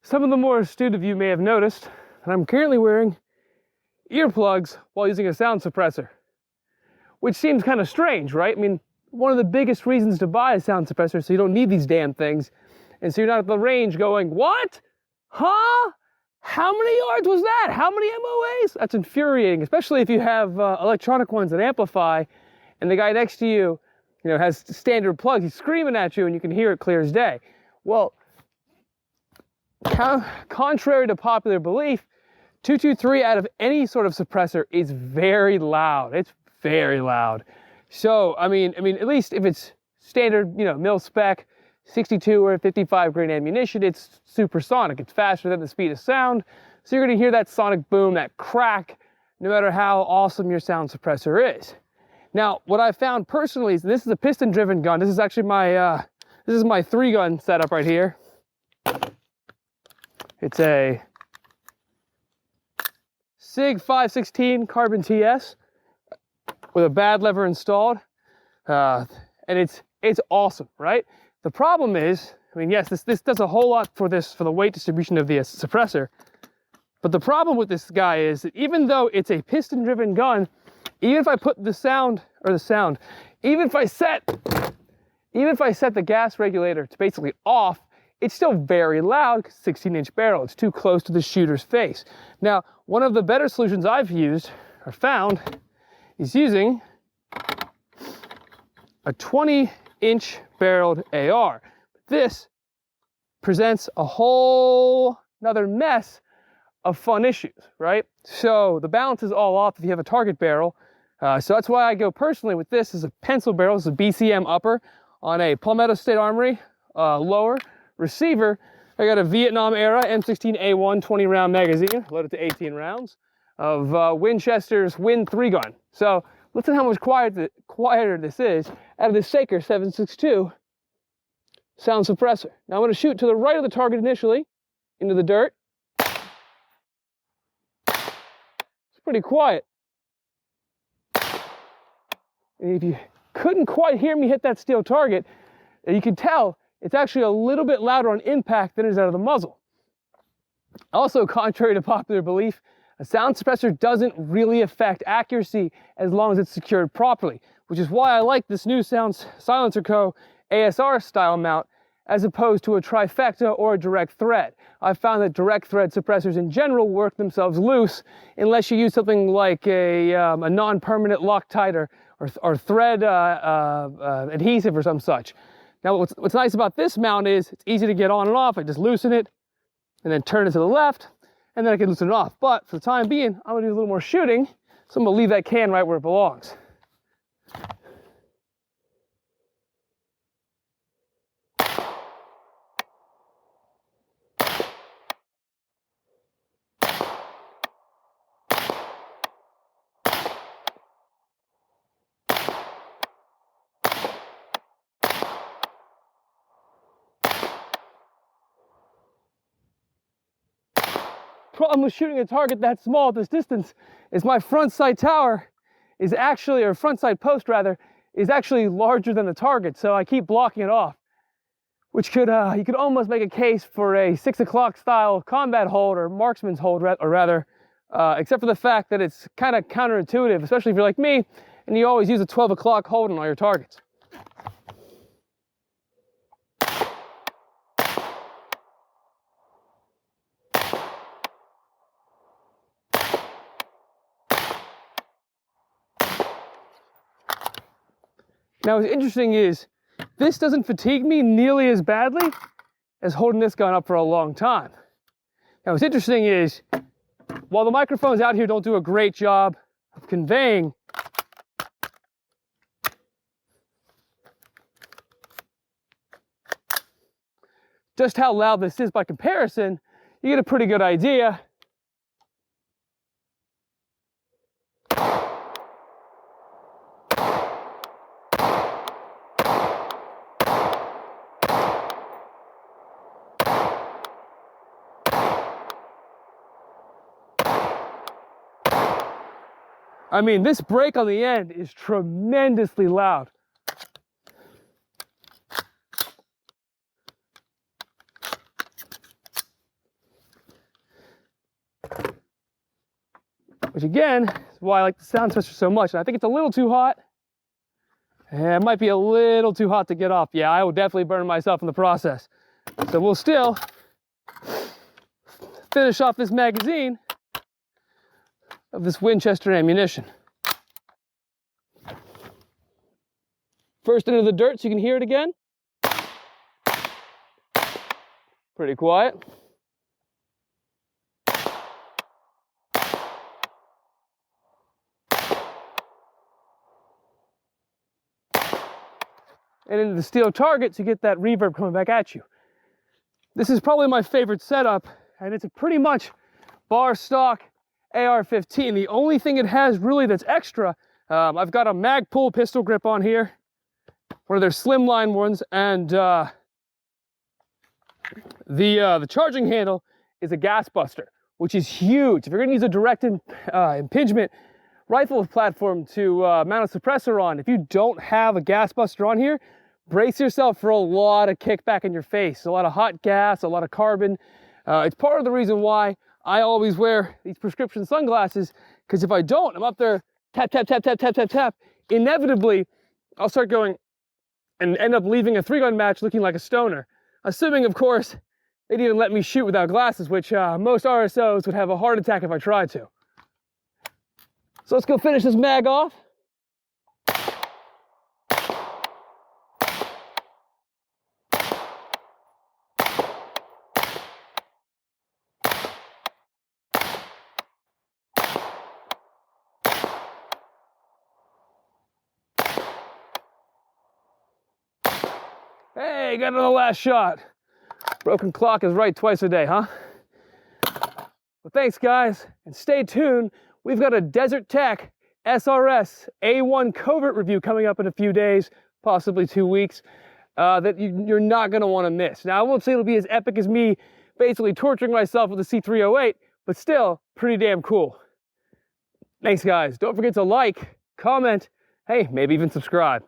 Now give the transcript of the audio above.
some of the more astute of you may have noticed that I'm currently wearing earplugs while using a sound suppressor, which seems kind of strange, right? I mean, one of the biggest reasons to buy a sound suppressor so you don't need these damn things, and so you're not at the range going, what? Huh? How many yards was that? How many MOAs? That's infuriating, especially if you have electronic ones that amplify, and the guy next to you, has standard plugs. He's screaming at you, and you can hear it clear as day. Well, contrary to popular belief, 223 out of any sort of suppressor is very loud. It's very loud. So, I mean, at least if it's standard, mil spec, 62 or 55 grain ammunition, it's supersonic. It's faster than the speed of sound. So you're going to hear that sonic boom, that crack, no matter how awesome your sound suppressor is. Now, what I found personally is this is a piston-driven gun. This is actually my 3-gun setup right here. It's a SIG 516 carbon TS with a bad lever installed, and it's awesome, right? The problem is, yes, this does a whole lot for the weight distribution of the suppressor, but the problem with this guy is that even though it's a piston-driven gun, even if I put even if I set the gas regulator to basically off, it's still very loud, 16-inch barrel. It's too close to the shooter's face. Now, one of the better solutions I've used or found is using a 20-inch barreled AR. This presents a whole another mess of fun issues, right? So the balance is all off if you have a target barrel. So that's why I go personally with this as a pencil barrel. This is a BCM upper on a Palmetto State Armory lower receiver. I got a Vietnam era M16A1 20-round magazine loaded to 18 rounds of Winchester's Win 3-gun. So listen how much quieter this is out of the Saker 7.62 sound suppressor. Now I'm going to shoot to the right of the target initially into the dirt. It's pretty quiet. And if you couldn't quite hear me hit that steel target, you can tell it's actually a little bit louder on impact than it is out of the muzzle. Also, contrary to popular belief, a sound suppressor doesn't really affect accuracy as long as it's secured properly, which is why I like this new Silencer Co. ASR style mount as opposed to a trifecta or a direct thread. I've found that direct thread suppressors in general work themselves loose unless you use something like a non-permanent Loctite or thread adhesive or some such. Now what's nice about this mount is it's easy to get on and off. I just loosen it and then turn it to the left, and then I can loosen it off. But for the time being, I'm gonna do a little more shooting, so I'm gonna leave that can right where it belongs. Problem with shooting a target that small at this distance is my front sight tower is actually, or front sight post rather, is actually larger than the target, so I keep blocking it off, which could, you could almost make a case for a 6 o'clock style combat hold or marksman's hold, except for the fact that it's kind of counterintuitive, especially if you're like me and you always use a 12 o'clock hold on all your targets. Now what's interesting is this doesn't fatigue me nearly as badly as holding this gun up for a long time. Now what's interesting is while the microphones out here don't do a great job of conveying just how loud this is by comparison, you get a pretty good idea. I mean, this break on the end is tremendously loud. which again is why I like the sound suppressor so much. And I think it's a little too hot. Yeah, it might be a little too hot to get off. Yeah, I will definitely burn myself in the process. So we'll still finish off this magazine of this Winchester ammunition. First into the dirt so you can hear it again. Pretty quiet. And into the steel target to get that reverb coming back at you. This is probably my favorite setup, and it's a pretty much bar stock AR-15. The only thing it has really that's extra, I've got a Magpul pistol grip on here, one of their slimline ones, and the charging handle is a gas buster, which is huge. If you're gonna use a direct impingement rifle platform to mount a suppressor on, if you don't have a gas buster on here, brace yourself for a lot of kickback in your face, a lot of hot gas, a lot of carbon. It's part of the reason why I always wear these prescription sunglasses, because if I don't, I'm up there tap, tap, tap, tap, tap, tap, tap. Inevitably, I'll start going and end up leaving a 3-gun match looking like a stoner. Assuming, of course, they didn't let me shoot without glasses, which most RSOs would have a heart attack if I tried to. So let's go finish this mag off. Hey, got another last shot. Broken clock is right twice a day, huh? Well, thanks, guys, and stay tuned. We've got a Desert Tech SRS A1 covert review coming up in a few days, possibly 2 weeks, that you're not going to want to miss. Now, I won't say it'll be as epic as me basically torturing myself with a C308, but still pretty damn cool. Thanks, guys. Don't forget to like, comment, hey, maybe even subscribe.